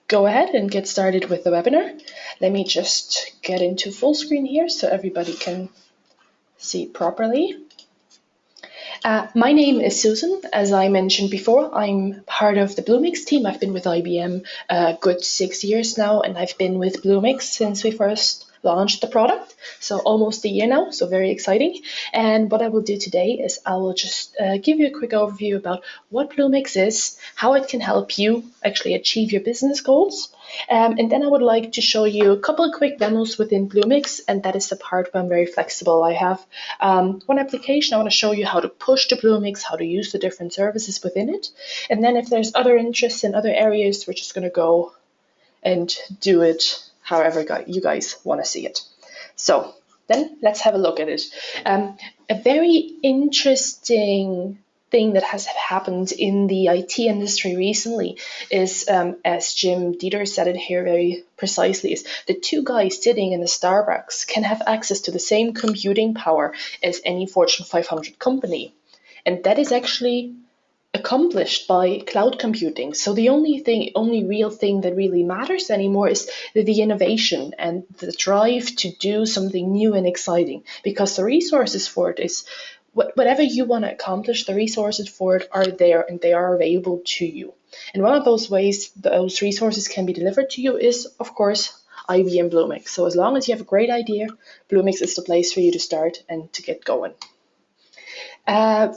go ahead and get started with the webinar. Let me just get into full screen here so everybody can see properly. My name is Susan. As I mentioned before, I'm part of the Bluemix team. I've been with IBM a good 6 years now, and I've been with Bluemix since we first launched the product, so almost a year now, so very exciting. And what I will do today is I will just give you a quick overview about what Bluemix is, how it can help you actually achieve your business goals, and then I would like to show you a couple of quick demos within Bluemix, and that is the part where I'm very flexible. I have one application. I want to show you how to push to Bluemix, how to use the different services within it, and then if there's other interests in other areas, we're just going to go and do it however you guys want to see it. So then let's have a look at it. A very interesting thing that has happened in the IT industry recently is, as Jim Dieter said it here very precisely, is the two guys sitting in a Starbucks can have access to the same computing power as any Fortune 500 company. And that is actually accomplished by cloud computing. So the only real thing that really matters anymore is the innovation and the drive to do something new and exciting, because the resources for it is whatever you want to accomplish, the resources for it are there and they are available to you. And one of those ways those resources can be delivered to you is, of course, IBM Bluemix. So as long as you have a great idea, Bluemix is the place for you to start and to get going.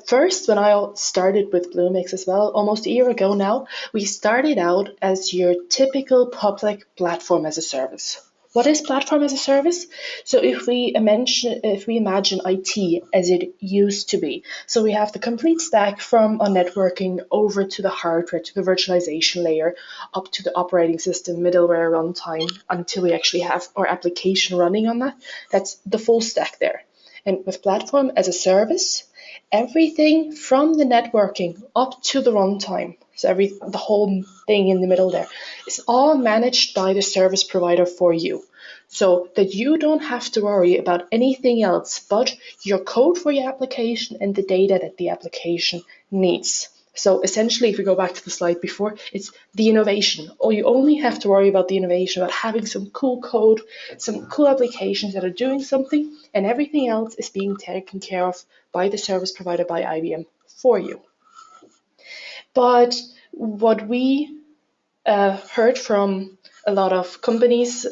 First, when I started with Bluemix as well, almost a year ago now, we started out as your typical public platform as a service. What is platform as a service? So if we imagine IT as it used to be, so we have the complete stack from our networking over to the hardware, to the virtualization layer, up to the operating system, middleware, runtime, until we actually have our application running on that. That's the full stack there. And with platform as a service, everything from the networking up to the runtime, so the whole thing in the middle there, is all managed by the service provider for you, so that you don't have to worry about anything else but your code for your application and the data that the application needs. So essentially, if we go back to the slide before, it's the innovation. Or you only have to worry about the innovation, about having some cool code, some cool applications that are doing something, and everything else is being taken care of by the service provider, by IBM, for you. But what we heard from a lot of companies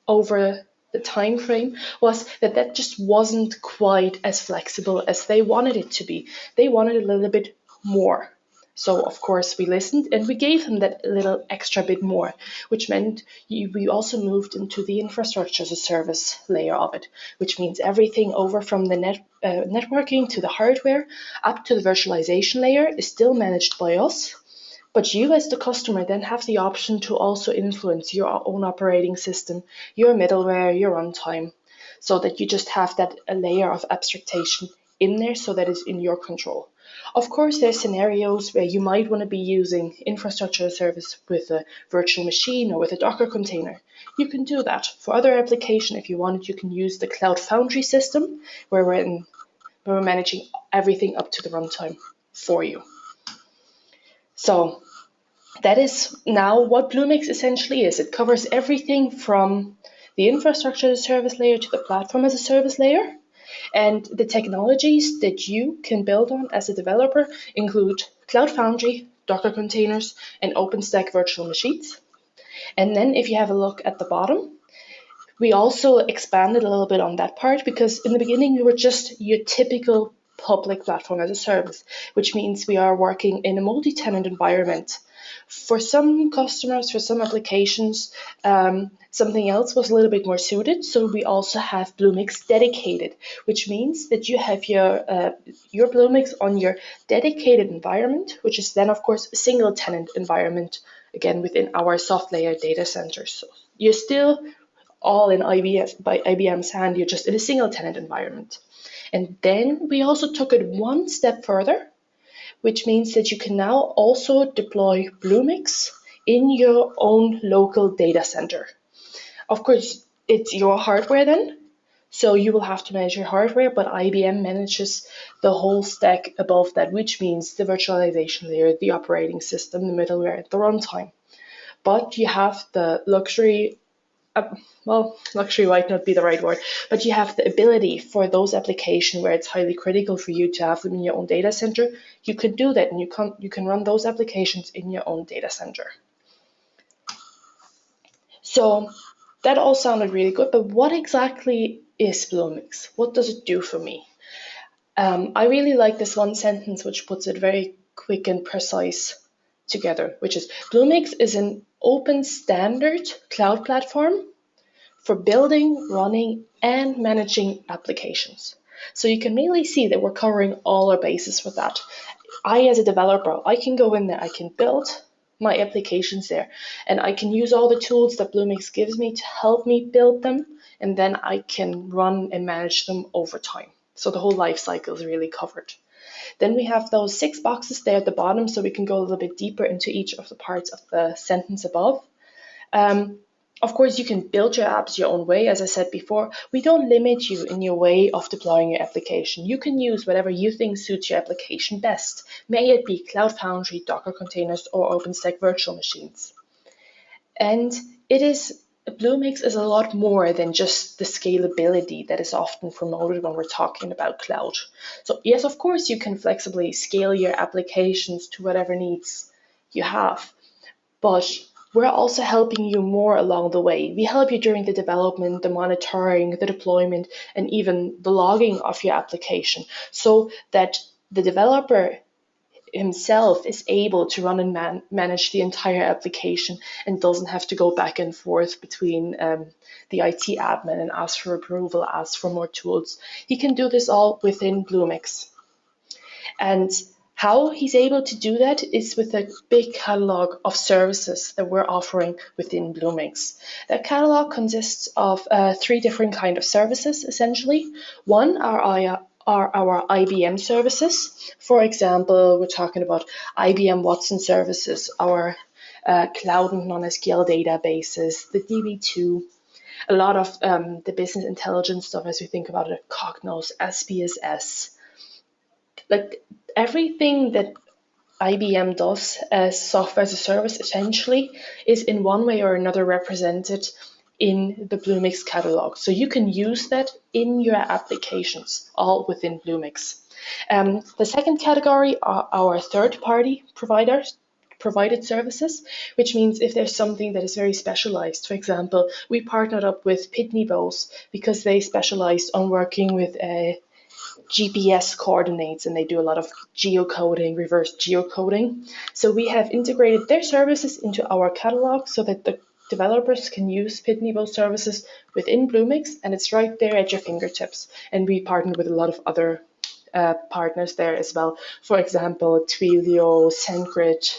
over the time frame was that just wasn't quite as flexible as they wanted it to be. They wanted a little bit more. So of course we listened and we gave them that little extra bit more, which meant we also moved into the infrastructure as a service layer of it, which means everything over from the networking to the hardware up to the virtualization layer is still managed by us. But you as the customer then have the option to also influence your own operating system, your middleware, your runtime, so that you just have that layer of abstraction in there so that it's in your control. Of course, there's scenarios where you might want to be using infrastructure as a service with a virtual machine or with a Docker container. You can do that. For other application, if you wanted, you can use the Cloud Foundry system, where we're managing everything up to the runtime for you. So that is now what Bluemix essentially is. It covers everything from the infrastructure as a service layer to the platform as a service layer. And the technologies that you can build on as a developer include Cloud Foundry, Docker containers, and OpenStack virtual machines. And then if you have a look at the bottom, we also expanded a little bit on that part, because in the beginning we were just your typical public platform as a service, which means we are working in a multi-tenant environment. For some customers, for some applications, something else was a little bit more suited. So we also have Bluemix dedicated, which means that you have your Bluemix on your dedicated environment, which is then, of course, a single tenant environment, again, within our SoftLayer data centers. So you're still all in IBM's hand, you're just in a single tenant environment. And then we also took it one step further, which means that you can now also deploy Bluemix in your own local data center. Of course, it's your hardware then, so you will have to manage your hardware, but IBM manages the whole stack above that, which means the virtualization layer, the operating system, the middleware, the runtime. but you have the luxury, well, luxury might not be the right word, but you have the ability for those applications where it's highly critical for you to have them in your own data center. You can do that, and you can run those applications in your own data center. So that all sounded really good, but what exactly is Bluemix? What does it do for me? I really like this one sentence which puts it very quick and precise together, which is Bluemix is an open standard cloud platform for building, running, and managing applications. So you can really see that we're covering all our bases with that. As a developer, I can go in there, I can build my applications there, and I can use all the tools that Bluemix gives me to help me build them, and then I can run and manage them over time. So the whole life cycle is really covered. Then we have those 6 boxes there at the bottom, so we can go a little bit deeper into each of the parts of the sentence above. Of course, you can build your apps your own way. As I said before, we don't limit you in your way of deploying your application. You can use whatever you think suits your application best. May it be Cloud Foundry, Docker containers, or OpenStack virtual machines. And Bluemix is a lot more than just the scalability that is often promoted when we're talking about cloud. So yes, of course, you can flexibly scale your applications to whatever needs you have, but we're also helping you more along the way. We help you during the development, the monitoring, the deployment, and even the logging of your application, so that the developer himself is able to run and manage the entire application and doesn't have to go back and forth between the IT admin and ask for approval, ask for more tools. He can do this all within Bluemix. And how he's able to do that is with a big catalog of services that we're offering within Bluemix. That catalog consists of 3 different kinds of services, essentially. One are our IBM services. For example, we're talking about IBM Watson services, our cloud and non-SQL databases, the DB2, a lot of the business intelligence stuff as we think about it, Cognos, SPSS, like everything that IBM does as software as a service essentially is in one way or another represented in the Bluemix catalog. So you can use that in your applications, all within Bluemix. The second category are our third-party provided services, which means if there's something that is very specialized. For example, we partnered up with Pitney Bowes because they specialized on working with GPS coordinates, and they do a lot of geocoding, reverse geocoding. So we have integrated their services into our catalog so that the developers can use Pitney Bowes services within Bluemix, and it's right there at your fingertips. And we partnered with a lot of other partners there as well. For example, Twilio, SendGrid,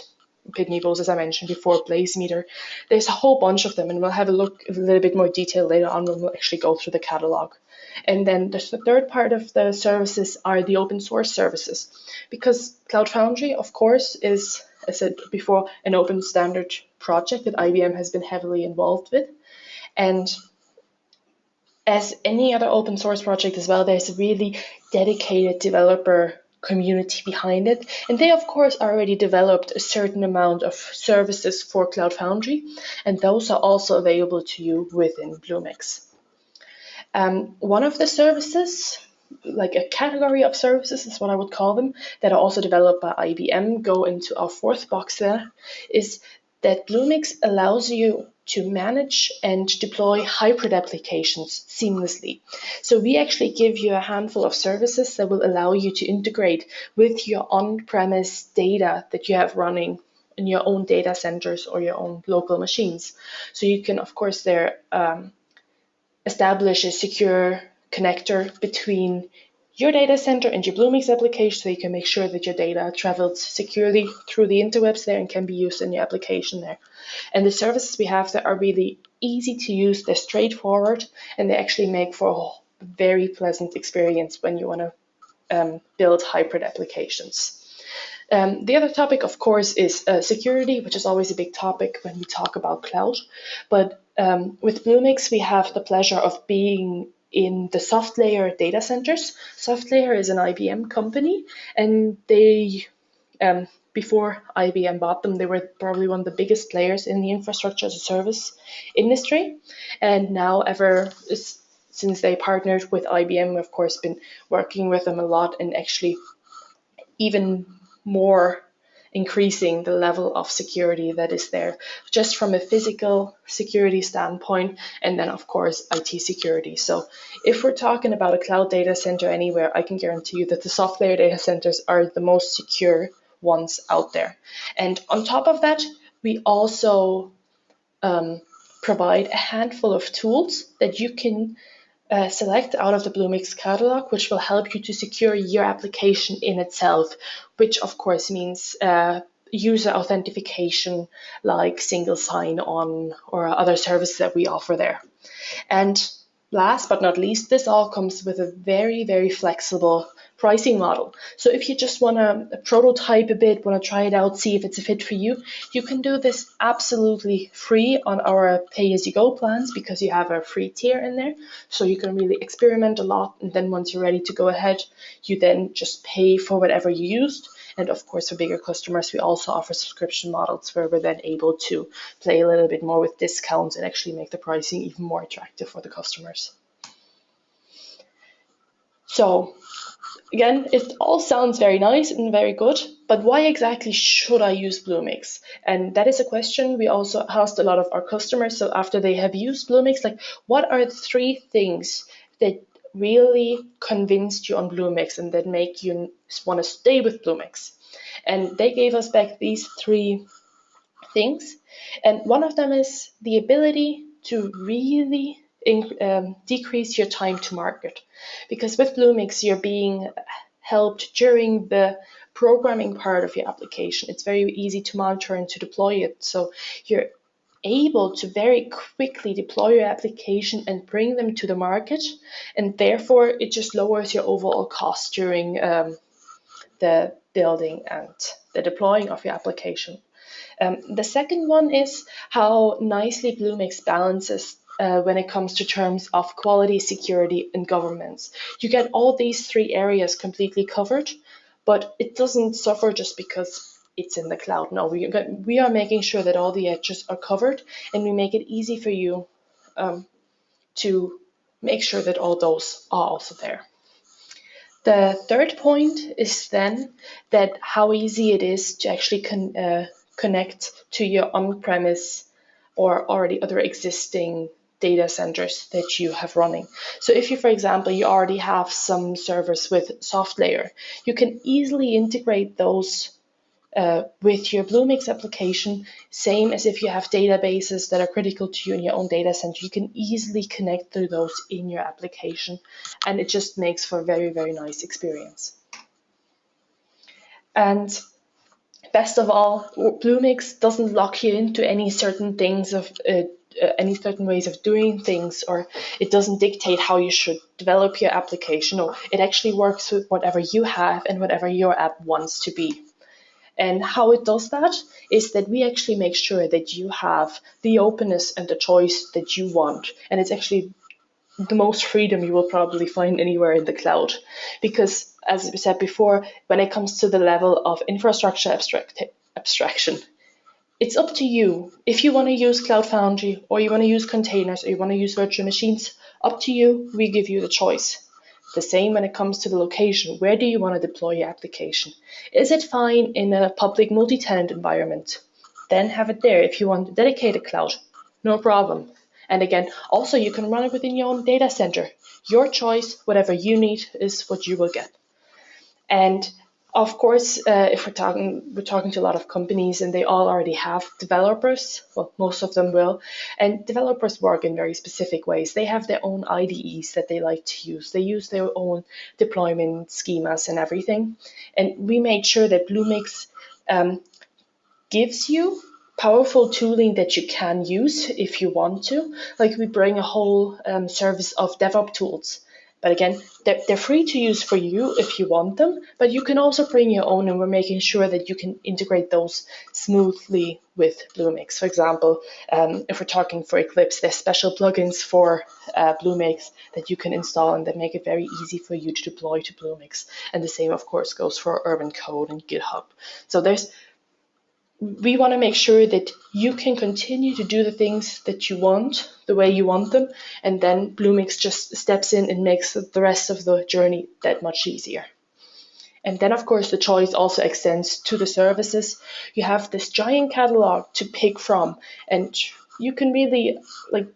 Pitney Bowes, as I mentioned before, Blazemeter. There's a whole bunch of them, and we'll have a look a little bit more detail later on when we'll actually go through the catalog. And then the third part of the services are the open source services, because Cloud Foundry, of course, is, as I said before, an open standard project that IBM has been heavily involved with. And as any other open source project as well, there's a really dedicated developer community behind it. And they, of course, already developed a certain amount of services for Cloud Foundry, and those are also available to you within Bluemix. One of the services, like a category of services is what I would call them, that are also developed by IBM, go into our 4th box there, is that Bluemix allows you to manage and deploy hybrid applications seamlessly. So we actually give you a handful of services that will allow you to integrate with your on-premise data that you have running in your own data centers or your own local machines. So you can, of course, there establish a secure connector between your data center and your Bluemix application, so you can make sure that your data travels securely through the interwebs there and can be used in your application there. And the services we have there are really easy to use, they're straightforward, and they actually make for a very pleasant experience when you want to build hybrid applications. The other topic, of course, is security, which is always a big topic when we talk about cloud. But with Bluemix, we have the pleasure of being in the SoftLayer data centers. SoftLayer is an IBM company, and they Before IBM bought them, they were probably one of the biggest players in the infrastructure as a service industry. And now, since they partnered with IBM, we've of course been working with them a lot and actually even more increasing the level of security that is there, just from a physical security standpoint, and then of course IT security. So if we're talking about a cloud data center anywhere, I can guarantee you that the SoftLayer data centers are the most secure ones out there. And on top of that, we also provide a handful of tools that you can select out of the Bluemix catalog, which will help you to secure your application in itself, which of course means user authentication like single sign-on or other services that we offer there. And last but not least, this all comes with a very, very flexible pricing model. So if you just want to prototype a bit, want to try it out, see if it's a fit for you, you can do this absolutely free on our pay-as-you-go plans because you have a free tier in there. So you can really experiment a lot. And then once you're ready to go ahead, you then just pay for whatever you used. And of course, for bigger customers, we also offer subscription models where we're then able to play a little bit more with discounts and actually make the pricing even more attractive for the customers. So again, it all sounds very nice and very good, but why exactly should I use Bluemix? And that is a question we also asked a lot of our customers. So after they have used Bluemix, like, what are the 3 things that really convinced you on Bluemix and that make you want to stay with Bluemix? And they gave us back these 3 things. And one of them is the ability to really decrease your time to market. Because with Bluemix, you're being helped during the programming part of your application. It's very easy to monitor and to deploy it. So you're able to very quickly deploy your application and bring them to the market. And therefore, it just lowers your overall cost during the building and the deploying of your application. The second one is how nicely Bluemix balances when it comes to terms of quality, security, and governance. You get all these 3 areas completely covered, but it doesn't suffer just because it's in the cloud. No, we are making sure that all the edges are covered, and we make it easy for you to make sure that all those are also there. The third point is then that how easy it is to actually connect to your on-premise or already other existing data centers that you have running. So if you, for example, you already have some servers with SoftLayer, you can easily integrate those with your Bluemix application, same as if you have databases that are critical to you in your own data center. You can easily connect to those in your application, and it just makes for a very, very nice experience. And best of all, Bluemix doesn't lock you into any certain things of any certain ways of doing things, or it doesn't dictate how you should develop your application. No, it actually works with whatever you have and whatever your app wants to be. And how it does that is that we actually make sure that you have the openness and the choice that you want. And it's actually the most freedom you will probably find anywhere in the cloud. Because, as we said before, when it comes to the level of infrastructure abstraction, it's up to you. If you want to use Cloud Foundry, or you want to use containers, or you want to use virtual machines, up to you. We give you the choice. The same when it comes to the location. Where do you want to deploy your application? Is it fine in a public multi-tenant environment? Then have it there. If you want a dedicated cloud, no problem. And again, also you can run it within your own data center. Your choice, whatever you need is what you will get. And of course, if we're talking to a lot of companies, and they all already have developers. Well, most of them will. And developers work in very specific ways. They have their own IDEs that they like to use. They use their own deployment schemas and everything. And we made sure that Bluemix gives you powerful tooling that you can use if you want to. Like, we bring a whole service of DevOps tools But again, they're free to use for you if you want them, but you can also bring your own, and we're making sure that you can integrate those smoothly with Bluemix. For example, if we're talking for Eclipse, there's special plugins for Bluemix that you can install and that make it very easy for you to deploy to Bluemix. And the same, of course, goes for Urban Code and GitHub. So we want to make sure that you can continue to do the things that you want the way you want them, and then Bluemix just steps in and makes the rest of the journey that much easier. And then, of course, the choice also extends to the services. You have this giant catalog to pick from, and you can really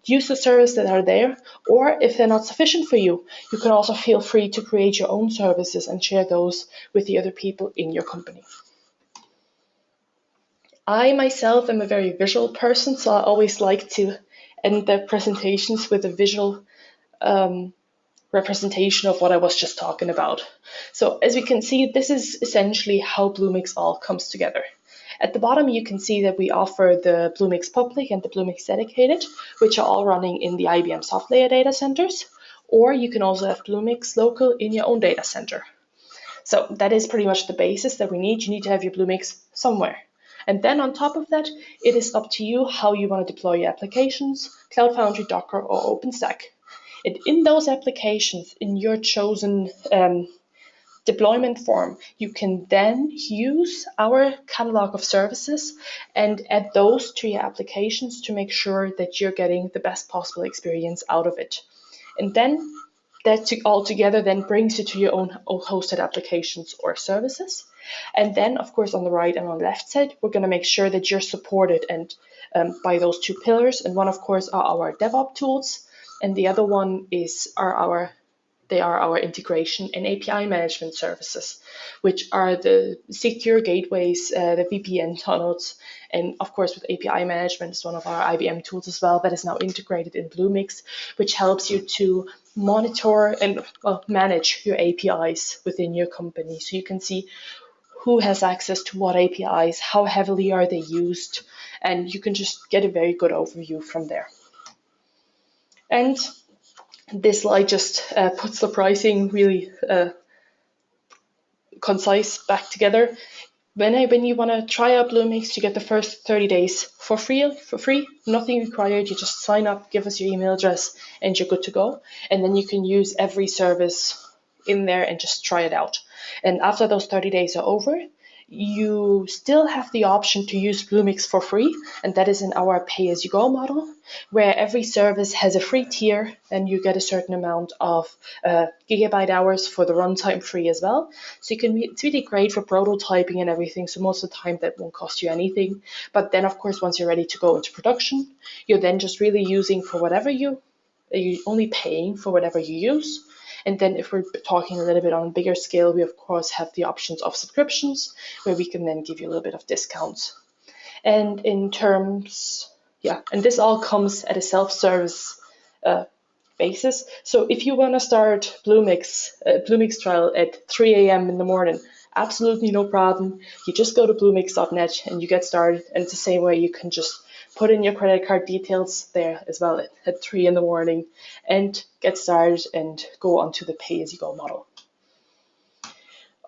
use the services that are there, or if they're not sufficient for you, you can also feel free to create your own services and share those with the other people in your company. I myself am a very visual person, so I always like to end the presentations with a visual representation of what I was just talking about. So as we can see, this is essentially how Bluemix all comes together. At the bottom, you can see that we offer the Bluemix Public and the Bluemix Dedicated, which are all running in the IBM SoftLayer data centers, or you can also have Bluemix Local in your own data center. So that is pretty much the basis that we need. You need to have your Bluemix somewhere. And then on top of that, it is up to you how you want to deploy your applications, Cloud Foundry, Docker, or OpenStack. And in those applications, in your chosen deployment form, you can then use our catalog of services and add those to your applications to make sure that you're getting the best possible experience out of it. And then that all together then brings you to your own hosted applications or services. And then, of course, on the right and on the left side, we're going to make sure that you're supported and by those two pillars. And one, of course, are our DevOps tools, and the other one are our integration and API management services, which are the secure gateways, the VPN tunnels, and of course with API management is one of our IBM tools as well that is now integrated in Bluemix, which helps you to monitor and manage your APIs within your company. So you can see who has access to what APIs, how heavily are they used, and you can just get a very good overview from there. And this slide just puts the pricing really concise back together. When you want to try out Bluemix, you get the first 30 days for free, nothing required. You just sign up, give us your email address, and you're good to go. And then you can use every service in there and just try it out. And after those 30 days are over, you still have the option to use Bluemix for free, and that is in our pay-as-you-go model, where every service has a free tier and you get a certain amount of gigabyte hours for the runtime free as well. So it's really great for prototyping and everything, so most of the time that won't cost you anything. But then, of course, once you're ready to go into production, you're then just really using for whatever you're only paying for whatever you use. And then if we're talking a little bit on a bigger scale, we of course have the options of subscriptions, where we can then give you a little bit of discounts. And in terms, and this all comes at a self-service basis. So if you want to start Bluemix trial at 3 a.m. in the morning, absolutely no problem. You just go to bluemix.net and you get started. And it's the same way you can just put in your credit card details there as well at 3 in the morning and get started and go on to the pay-as-you-go model.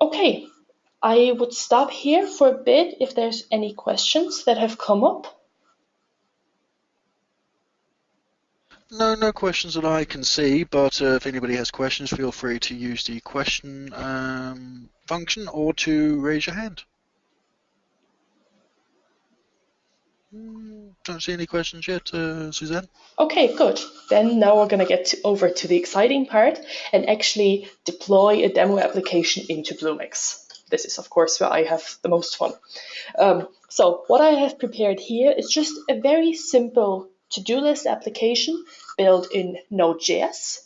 Okay, I would stop here for a bit if there's any questions that have come up. No questions that I can see, but if anybody has questions, feel free to use the question function or to raise your hand. Don't see any questions yet, Suzanne. Okay, good. Then now we're going to get over to the exciting part and actually deploy a demo application into Bluemix. This is, of course, where I have the most fun. So what I have prepared here is just a very simple to-do list application built in Node.js.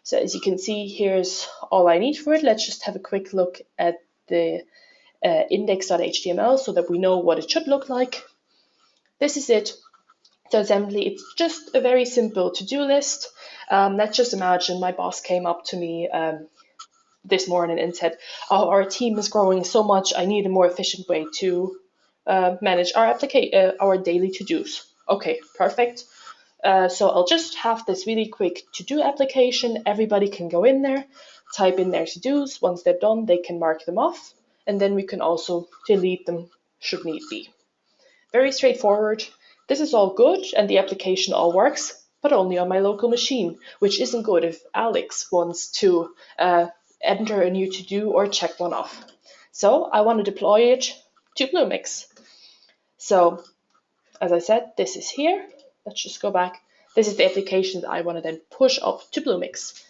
So as you can see, here's all I need for it. Let's just have a quick look at the index.html so that we know what it should look like. This is it. So assembly, it's just a very simple to-do list. Let's just imagine my boss came up to me this morning and said, "Oh, our team is growing so much, I need a more efficient way to manage our daily to-dos." Okay, perfect. So I'll just have this really quick to-do application. Everybody can go in there, type in their to-dos. Once they're done, they can mark them off, and then we can also delete them should need be. Very straightforward. This is all good, and the application all works, but only on my local machine, which isn't good if Alex wants to enter a new to-do or check one off. So I want to deploy it to Bluemix. So as I said, this is here. Let's just go back. This is the application that I want to then push up to Bluemix.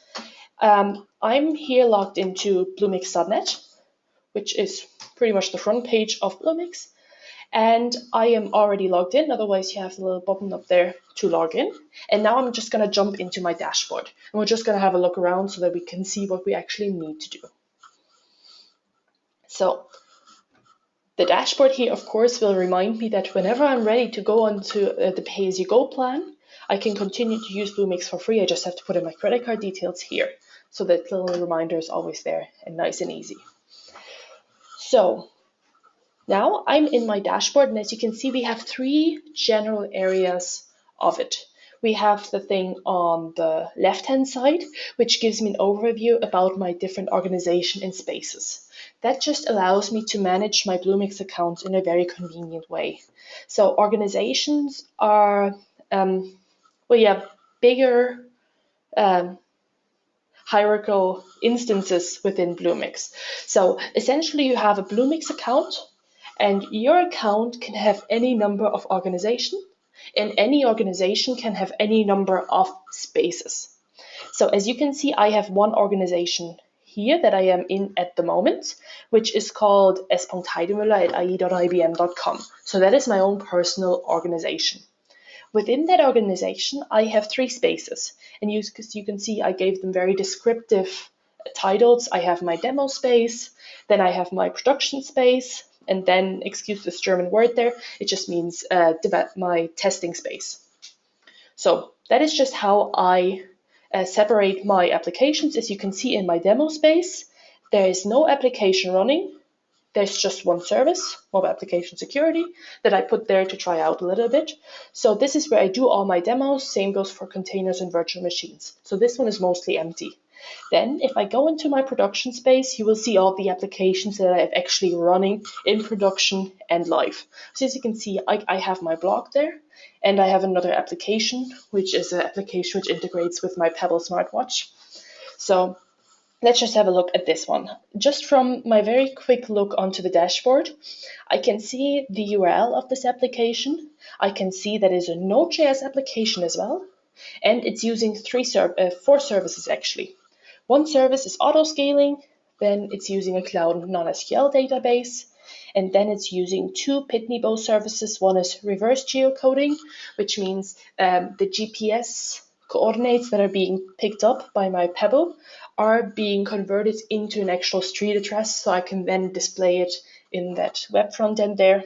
I'm here logged into bluemix.net, which is pretty much the front page of Bluemix. And I am already logged in. Otherwise, you have the little button up there to log in. And now I'm just going to jump into my dashboard. And we're just going to have a look around so that we can see what we actually need to do. So the dashboard here, of course, will remind me that whenever I'm ready to go onto the pay-as-you-go plan, I can continue to use Bluemix for free. I just have to put in my credit card details here. So that little reminder is always there and nice and easy. So now I'm in my dashboard, and as you can see, we have three general areas of it. We have the thing on the left-hand side, which gives me an overview about my different organization in spaces. That just allows me to manage my Bluemix account in a very convenient way. So organizations are, bigger hierarchical instances within Bluemix. So essentially you have a Bluemix account, and your account can have any number of organizations, and any organization can have any number of spaces. So as you can see, I have one organization here that I am in at the moment, which is called s.heidemüller@ie.ibm.com. So that is my own personal organization. Within that organization, I have three spaces, and you can see I gave them very descriptive titles. I have my demo space, then I have my production space, and then, excuse this German word there, it just means my testing space. So that is just how I separate my applications. As you can see in my demo space, there is no application running. There's just one service, mobile application security, that I put there to try out a little bit. So this is where I do all my demos. Same goes for containers and virtual machines. So this one is mostly empty. Then if I go into my production space, you will see all the applications that I have actually running in production and live. So as you can see, I have my blog there, and I have another application, which is an application which integrates with my Pebble smartwatch. So let's just have a look at this one. Just from my very quick look onto the dashboard, I can see the URL of this application. I can see that it's a Node.js application as well, and it's using four services actually. One service is auto-scaling, then it's using a cloud non-SQL database, and then it's using two Pitney Bowes services. One is reverse geocoding, which means the GPS coordinates that are being picked up by my Pebble are being converted into an actual street address, so I can then display it in that web front end there.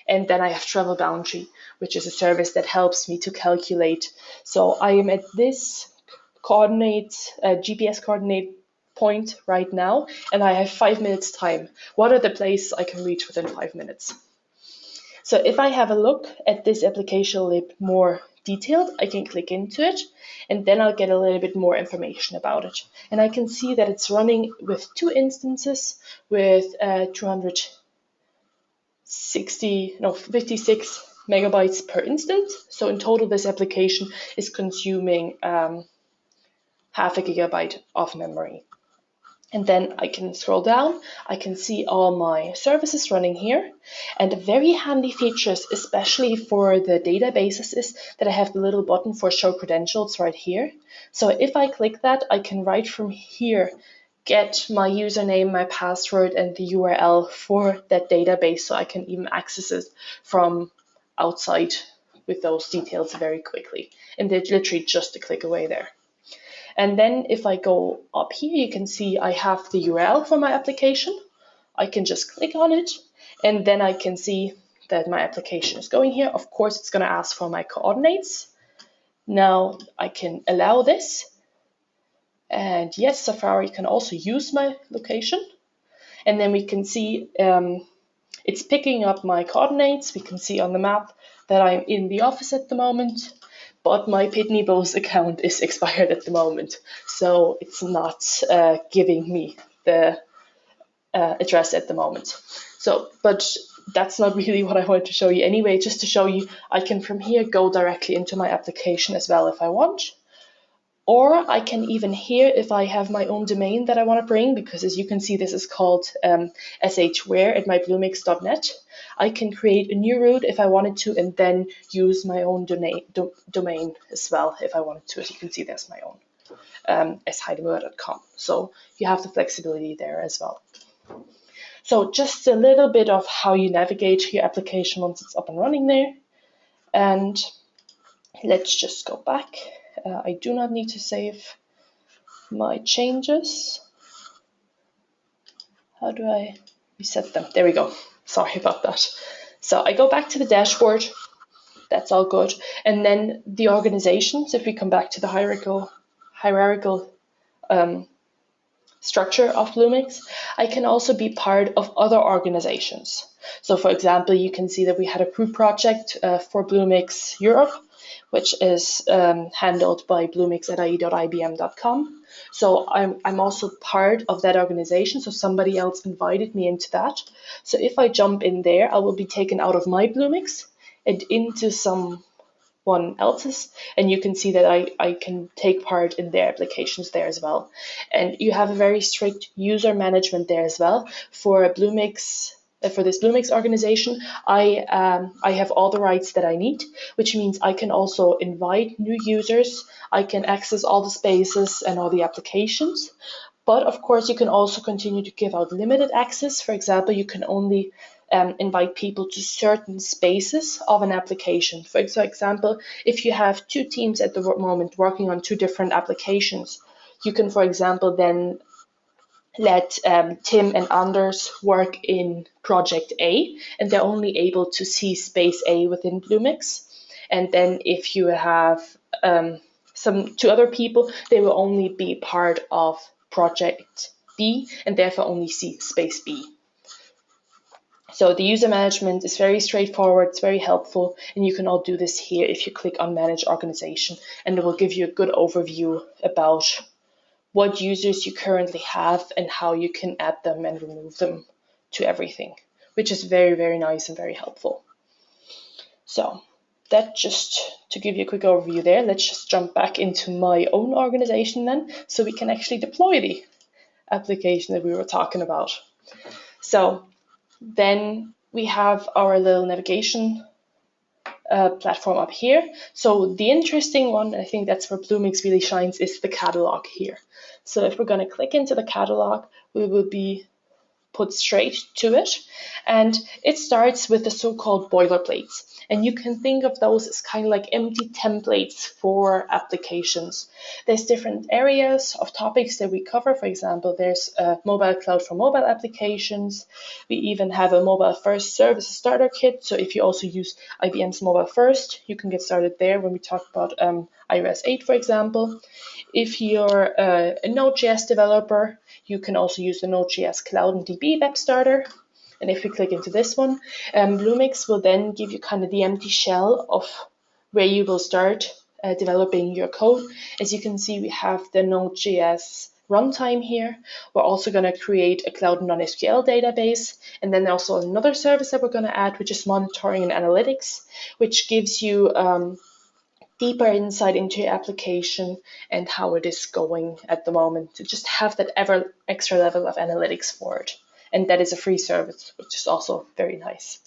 And then I have Travel Boundary, which is a service that helps me to calculate. So I am at this GPS coordinate point right now, and I have 5 minutes time. What are the places I can reach within 5 minutes? So if I have a look at this application a little bit more detailed, I can click into it, and then I'll get a little bit more information about it. And I can see that it's running with two instances with 56 megabytes per instance. So in total, this application is consuming half a gigabyte of memory. And then I can scroll down, I can see all my services running here. And a very handy feature, especially for the databases, is that I have the little button for show credentials right here. So if I click that, I can right from here get my username, my password, and the URL for that database, so I can even access it from outside with those details very quickly. And they're literally just a click away there. And then if I go up here, you can see I have the URL for my application. I can just click on it, and then I can see that my application is going here. Of course, it's going to ask for my coordinates. Now I can allow this. And yes, Safari can also use my location. And then we can see it's picking up my coordinates. We can see on the map that I'm in the office at the moment. but my Pitney Bowes account is expired at the moment, so it's not giving me the address at the moment. So, but that's not really what I wanted to show you anyway, just to show you I can from here go directly into my application as well if I want. Or I can even here, if I have my own domain that I want to bring, because as you can see, this is called shware at mybluemix.net. I can create a new root if I wanted to, and then use my own domain as well if I wanted to. As you can see, there's my own s-heidemüller.com. So you have the flexibility there as well. So just a little bit of how you navigate your application once it's up and running there. And let's just go back. I do not need to save my changes. How do I reset them? There we go. Sorry about that. So I go back to the dashboard. That's all good. And then the organizations, if we come back to the hierarchical structure of Bluemix, I can also be part of other organizations. So for example, you can see that we had a group project for Bluemix Europe, which is handled by bluemix@ie.ibm.com. So I'm also part of that organization. So somebody else invited me into that. So if I jump in there, I will be taken out of my Bluemix and into someone else's, and you can see that I can take part in their applications there as well. And you have a very strict user management there as well. For Bluemix, for this Bluemix organization, I have all the rights that I need, which means I can also invite new users, I can access all the spaces and all the applications. But of course, you can also continue to give out limited access. For example, you can only invite people to certain spaces of an application. For example, if you have two teams at the moment working on two different applications, you can, for example, then let Tim and Anders work in project A, and they're only able to see space A within Bluemix. And then if you have two other people, they will only be part of project B and therefore only see space B. So the user management is very straightforward, it's very helpful, and you can all do this here if you click on Manage Organization, and it will give you a good overview about what users you currently have and how you can add them and remove them to everything, which is very, very nice and very helpful. So that just to give you a quick overview there, let's just jump back into my own organization then, so we can actually deploy the application that we were talking about. So then we have our little navigation platform up here. So the interesting one, I think that's where Bluemix really shines, is the catalog here. So if we're going to click into the catalog, we will be put straight to it. And it starts with the so-called boilerplates. And you can think of those as kind of like empty templates for applications. There's different areas of topics that we cover. For example, there's a mobile cloud for mobile applications. We even have a mobile first service starter kit. So if you also use IBM's mobile first, you can get started there when we talk about iOS 8, for example. If you're a Node.js developer, you can also use the Node.js Cloud and DB web starter. And if we click into this one, Bluemix will then give you kind of the empty shell of where you will start developing your code. As you can see, we have the Node.js runtime here. We're also going to create a Cloud non-SQL database. And then also another service that we're going to add, which is monitoring and analytics, which gives you deeper insight into your application and how it is going at the moment, to just have that extra level of analytics for it. And that is a free service, which is also very nice.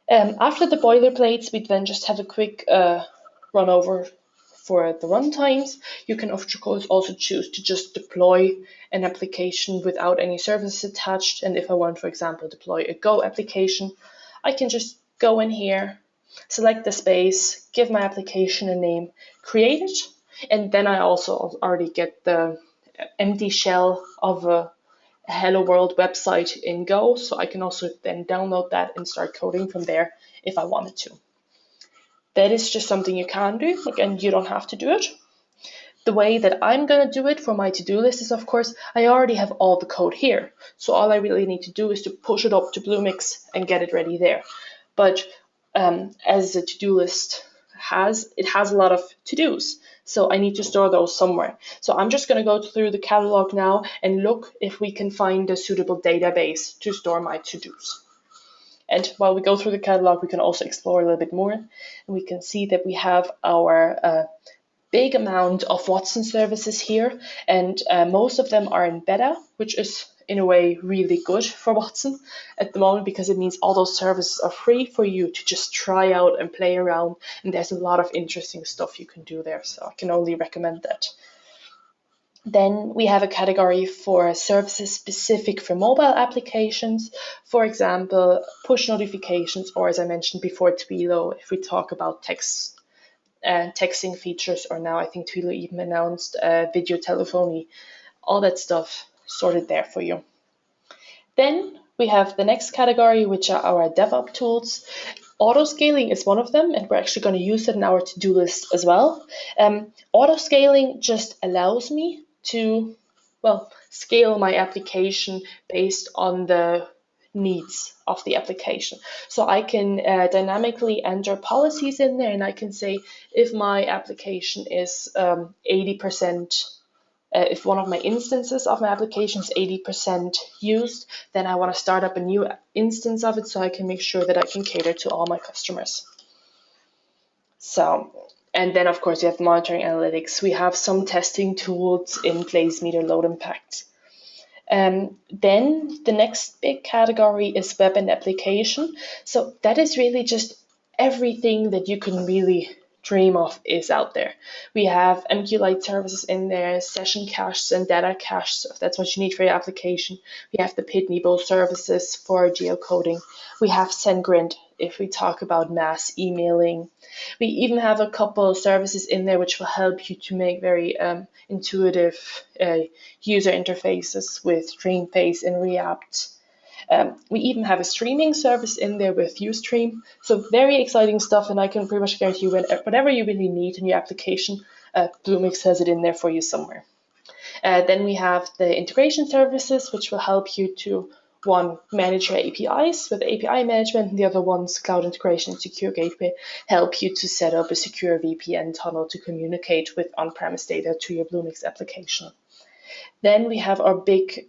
After the boilerplates, we then just have a quick run over for the runtimes. You can of course also choose to just deploy an application without any services attached. And if I want, for example, deploy a Go application, I can just go in here, select the space, give my application a name, create it, and then I also already get the empty shell of a Hello World website in Go, so I can also then download that and start coding from there if I wanted to. That is just something you can do. Again, you don't have to do it. The way that I'm going to do it for my to-do list is, of course, I already have all the code here. So all I really need to do is to push it up to Bluemix and get it ready there. But as a to-do list has a lot of to-dos. So I need to store those somewhere. So I'm just going to go through the catalog now and look if we can find a suitable database to store my to-dos. And while we go through the catalog, we can also explore a little bit more. And we can see that we have our big amount of Watson services here, and most of them are in beta, which is in a way really good for Watson at the moment, because it means all those services are free for you to just try out and play around, and there's a lot of interesting stuff you can do there, so I can only recommend that. Then we have a category for services specific for mobile applications, for example, push notifications, or as I mentioned before, Twilio, if we talk about texting features, or now I think Twilio even announced video telephony, all that stuff sorted there for you. Then we have the next category, which are our DevOps tools. Autoscaling is one of them, and we're actually going to use it in our to-do list as well. Autoscaling just allows me to, scale my application based on the needs of the application. So I can dynamically enter policies in there, and I can say if my application is 80%, if one of my instances of my application is 80% used, then I want to start up a new instance of it so I can make sure that I can cater to all my customers. So, and then of course you have monitoring analytics. We have some testing tools in place, meter load impact. Then the next big category is web and application. So that is really just everything that you can really dream of is out there. We have MQ-Lite services in there, session caches and data caches, if that's what you need for your application. We have the Pitney services for geocoding. We have SendGrid if we talk about mass emailing. We even have a couple of services in there which will help you to make very intuitive user interfaces with Dreamface and React. We even have a streaming service in there with Ustream. So very exciting stuff, and I can pretty much guarantee you whatever you really need in your application, Bluemix has it in there for you somewhere. Then we have the integration services, which will help you to, one, manage your APIs with API management, and the other one's cloud integration and secure gateway, help you to set up a secure VPN tunnel to communicate with on-premise data to your Bluemix application. Then we have our big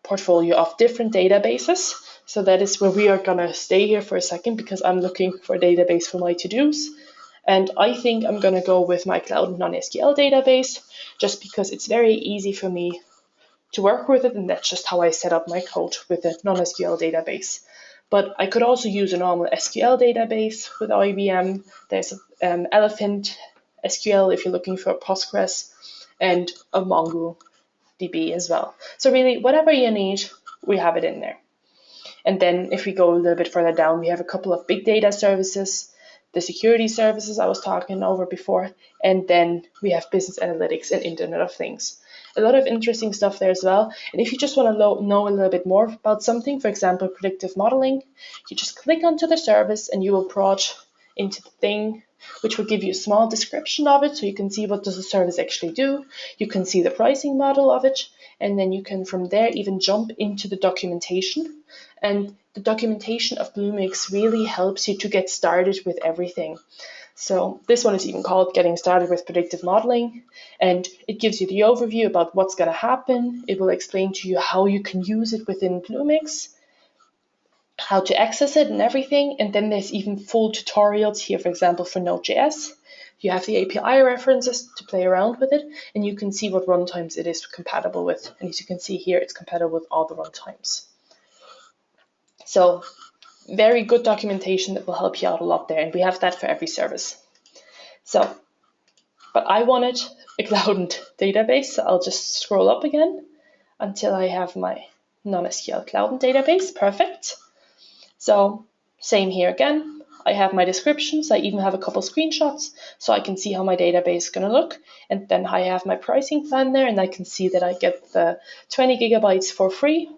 portfolio of different databases. So that is where we are going to stay here for a second, because I'm looking for a database for my to-dos. And I think I'm going to go with my cloud non-SQL database, just because it's very easy for me to work with it, and that's just how I set up my code with a non-SQL database. But I could also use a normal SQL database with IBM. There's Elephant SQL if you're looking for Postgres, and a MongoDB as well. So really, whatever you need, we have it in there. And then if we go a little bit further down, we have a couple of big data services, the security services I was talking over before, and then we have business analytics and Internet of Things. A lot of interesting stuff there as well. And if you just want to know a little bit more about something, for example, predictive modeling, you just click onto the service and you will prod into the thing, which will give you a small description of it, so you can see what does the service actually do. You can see the pricing model of it, and then you can from there even jump into the documentation. And the documentation of Bluemix really helps you to get started with everything. So this one is even called Getting Started with Predictive Modeling, and it gives you the overview about what's going to happen. It will explain to you how you can use it within Bluemix, how to access it and everything. And then there's even full tutorials here, for example, for Node.js. You have the API references to play around with it, and you can see what runtimes it is compatible with. And as you can see here, it's compatible with all the runtimes. So very good documentation that will help you out a lot there, and we have that for every service. So, but I wanted a cloud database, so I'll just scroll up again until I have my non-SQL cloud database. Perfect. So same here again. I have my descriptions. I even have a couple screenshots so I can see how my database is going to look. And then I have my pricing plan there, and I can see that I get the 20 gigabytes for free.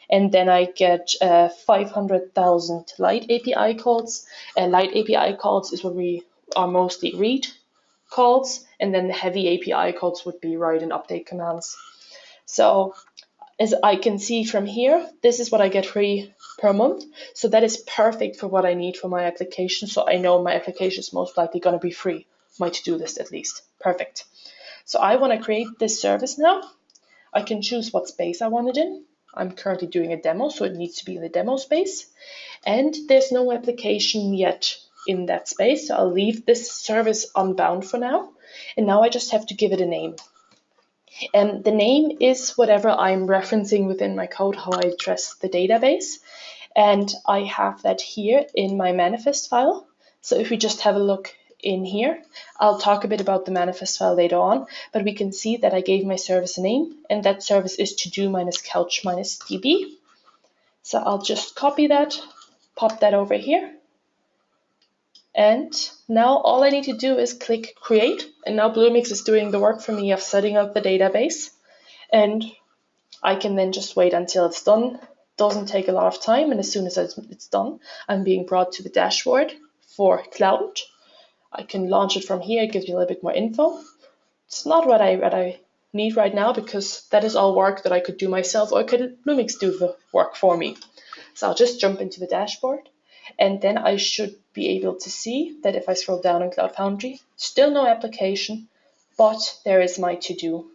And then I get 500,000 light API calls. Light API calls is what we are mostly read calls, and then the heavy API calls would be write and update commands. So as I can see from here, this is what I get free per month. So that is perfect for what I need for my application. So I know my application is most likely going to be free, my to-do list at least. Perfect. So I want to create this service now. I can choose what space I want it in. I'm currently doing a demo, so it needs to be in the demo space. And there's no application yet in that space, so I'll leave this service unbound for now. And now I just have to give it a name. And the name is whatever I'm referencing within my code, how I address the database. And I have that here in my manifest file. So if we just have a look in here, I'll talk a bit about the manifest file later on, but we can see that I gave my service a name, and that service is to-do minus couch minus db. So I'll just copy that, pop that over here. And now all I need to do is click create, and now Bluemix is doing the work for me of setting up the database. And I can then just wait until it's done. Doesn't take a lot of time, and as soon as it's done, I'm being brought to the dashboard for Cloud. I can launch it from here. It gives me a little bit more info. It's not what I need right now, because that is all work that I could do myself, or could Bluemix do the work for me. So I'll just jump into the dashboard, and then I should be able to see that if I scroll down in Cloud Foundry, still no application, but there is my to-do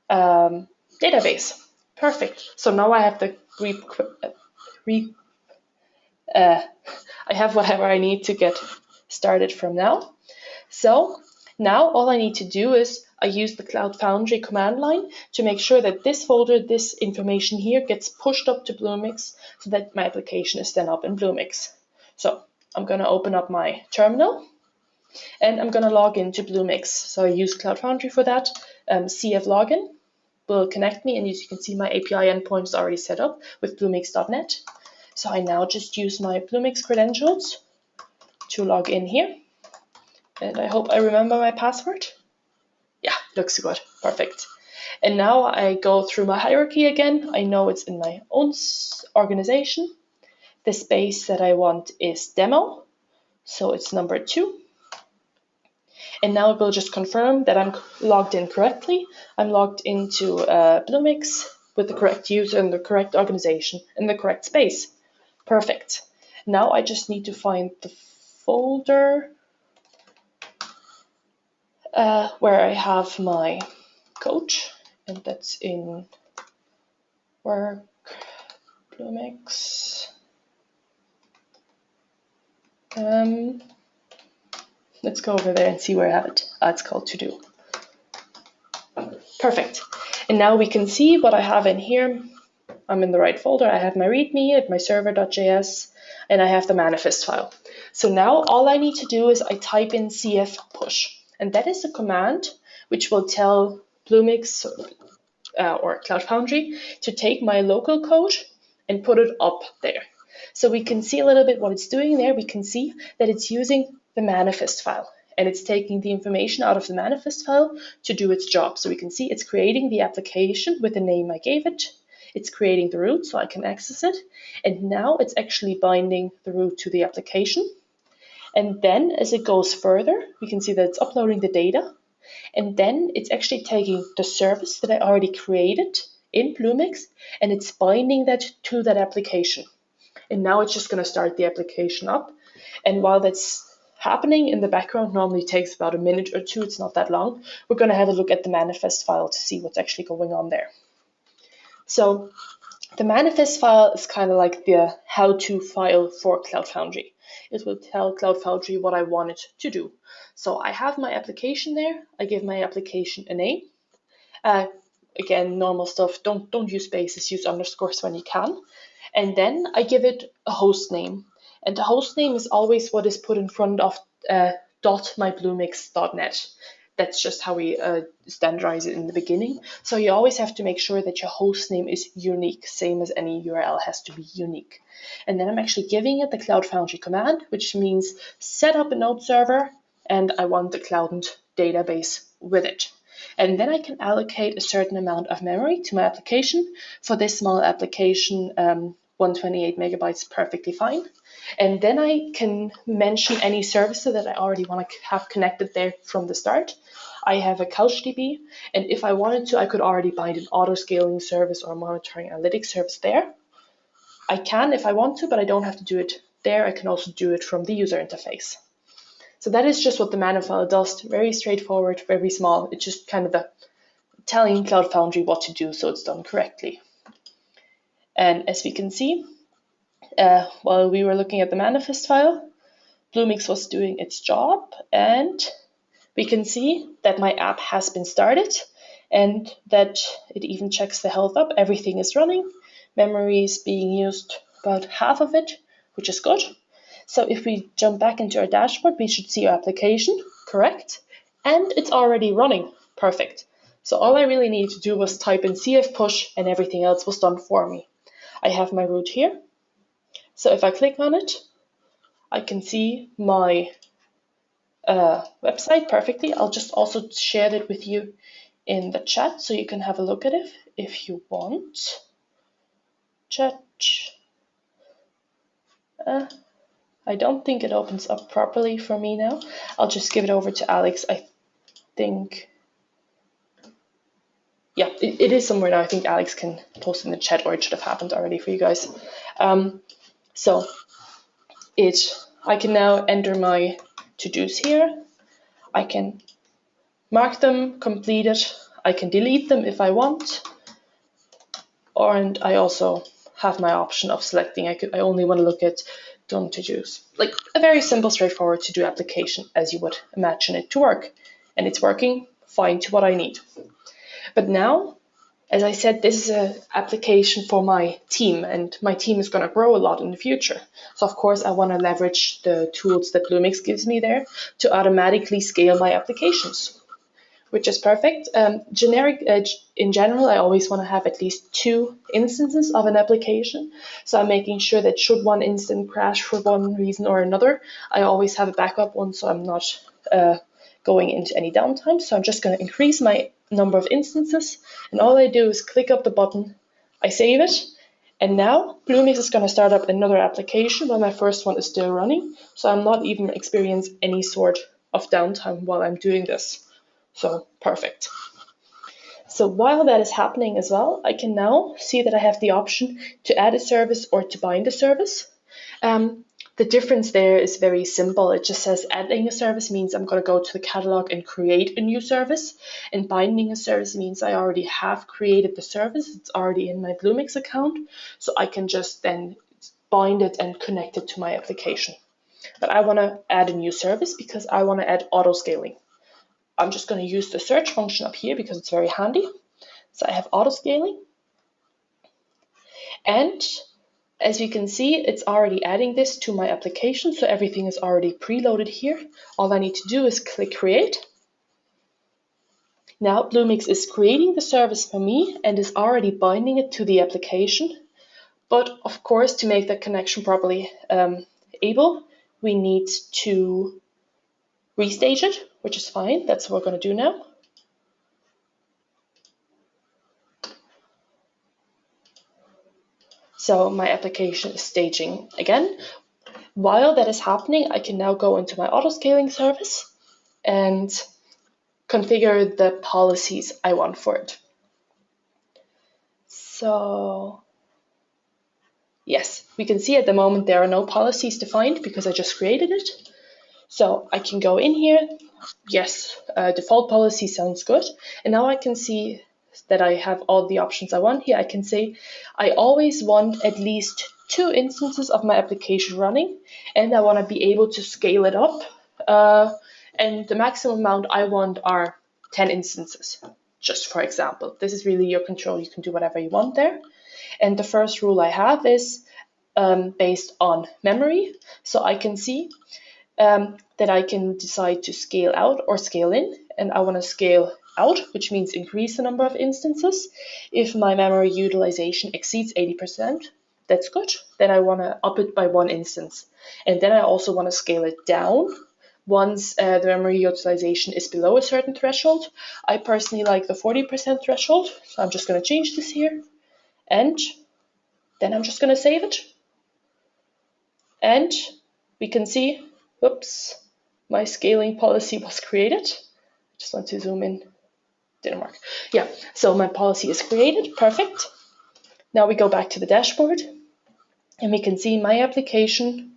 database. Perfect. So now I have the I have whatever I need to get started from now. So now all I need to do is I use the Cloud Foundry command line to make sure that this folder, this information here, gets pushed up to Bluemix so that my application is then up in Bluemix. So I'm going to open up my terminal and I'm going to log into Bluemix. So I use Cloud Foundry for that. CF login will connect me, and as you can see, my API endpoint is already set up with bluemix.net. So I now just use my Bluemix credentials to log in here. And I hope I remember my password. Yeah, looks good. Perfect. And now I go through my hierarchy again. I know it's in my own organization. The space that I want is demo. So it's number 2. And now it will just confirm that I'm logged in correctly. I'm logged into Bluemix with the correct user and the correct organization in the correct space. Perfect. Now I just need to find the folder where I have my coach, and that's in work, Bluemix. Let's go over there and see where I have it. It's called to do. Perfect. And now we can see what I have in here. I'm in the right folder. I have my README at my server.js, and I have the manifest file. So now all I need to do is I type in cf push, and that is a command which will tell Bluemix or Cloud Foundry to take my local code and put it up there. So we can see a little bit what it's doing there. We can see that it's using the manifest file, and it's taking the information out of the manifest file to do its job. So we can see it's creating the application with the name I gave it. It's creating the root so I can access it. And now it's actually binding the root to the application. And then as it goes further, we can see that it's uploading the data. And then it's actually taking the service that I already created in Bluemix, and it's binding that to that application. And now it's just going to start the application up. And while that's happening in the background, normally takes about a minute or 2, it's not that long, we're going to have a look at the manifest file to see what's actually going on there. So the manifest file is kind of like the how-to file for Cloud Foundry. It will tell Cloud Foundry what I want it to do. So I have my application there. I give my application a name. Again, normal stuff. Don't use spaces, use underscores when you can. And then I give it a host name. And the host name is always what is put in front of .mybluemix.net. That's just how we standardize it in the beginning. So you always have to make sure that your host name is unique, same as any URL has to be unique. And then I'm actually giving it the Cloud Foundry command, which means set up a node server, and I want the Cloud database with it. And then I can allocate a certain amount of memory to my application. For this small application, 128 megabytes perfectly fine. And then I can mention any services that I already want to have connected there from the start. I have a CouchDB, and if I wanted to, I could already bind an auto-scaling service or monitoring analytics service there. I can if I want to, but I don't have to do it there. I can also do it from the user interface. So that is just what the manual file does. Very straightforward, very small. It's just kind of telling Cloud Foundry what to do so it's done correctly. And as we can see, while we were looking at the manifest file, Bluemix was doing its job, and we can see that my app has been started and that it even checks the health up. Everything is running. Memory is being used about half of it, which is good. So if we jump back into our dashboard, we should see our application, correct, and it's already running, perfect. So all I really needed to do was type in cf push and everything else was done for me. I have my route here. So if I click on it, I can see my website perfectly. I'll just also share that with you in the chat so you can have a look at it if you want. Chat. I don't think it opens up properly for me now. I'll just give it over to Alex. I think, yeah, it is somewhere now. I think Alex can post in the chat, or it should have happened already for you guys. So I can now enter my to-dos here. I can mark them, completed. I can delete them if I want. And I also have my option of selecting. I only want to look at done to-dos. Like a very simple, straightforward to-do application as you would imagine it to work. And it's working fine to what I need. But now, as I said, this is an application for my team, and my team is going to grow a lot in the future. So of course I want to leverage the tools that Bluemix gives me there to automatically scale my applications, which is perfect. In general, I always want to have at least 2 instances of an application. So I'm making sure that should one instance crash for one reason or another, I always have a backup one, so I'm not going into any downtime. So I'm just going to increase my number of instances, and all I do is click up the button, I save it, and now Bluemix is going to start up another application while my first one is still running. So I'm not even experiencing any sort of downtime while I'm doing this. So perfect. So while that is happening as well, I can now see that I have the option to add a service or to bind a service. The difference there is very simple. It just says adding a service means I'm going to go to the catalog and create a new service, and binding a service means I already have created the service. It's already in my Bluemix account, so I can just then bind it and connect it to my application. But I want to add a new service because I want to add auto scaling. I'm just going to use the search function up here because it's very handy. So I have auto scaling, and as you can see, it's already adding this to my application, so everything is already preloaded here. All I need to do is click create. Now Bluemix is creating the service for me and is already binding it to the application. But of course, to make that connection properly able, we need to restage it, which is fine. That's what we're going to do now. So my application is staging again. While that is happening, I can now go into my auto-scaling service and configure the policies I want for it. So yes, we can see at the moment there are no policies defined because I just created it. So I can go in here. Yes, default policy sounds good. And now I can see that I have all the options I want here. I can say I always want at least 2 instances of my application running, and I want to be able to scale it up. And the maximum amount I want are 10 instances, just for example. This is really your control. You can do whatever you want there. And the first rule I have is based on memory. So I can see that I can decide to scale out or scale in, and I want to scale out, which means increase the number of instances. If my memory utilization exceeds 80%, that's good. Then I want to up it by 1 instance. And then I also want to scale it down once the memory utilization is below a certain threshold. I personally like the 40% threshold, so I'm just going to change this here. And Then I'm just going to save it. And we can see, whoops, my scaling policy was created. Just want to zoom in. Didn't work. Yeah, so my policy is created. Perfect. Now we go back to the dashboard and we can see my application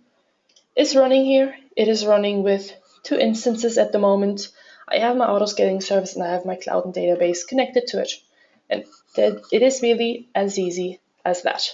is running here. It is running with 2 instances at the moment. I have my auto-scaling service and I have my cloud and database connected to it. And it is really as easy as that.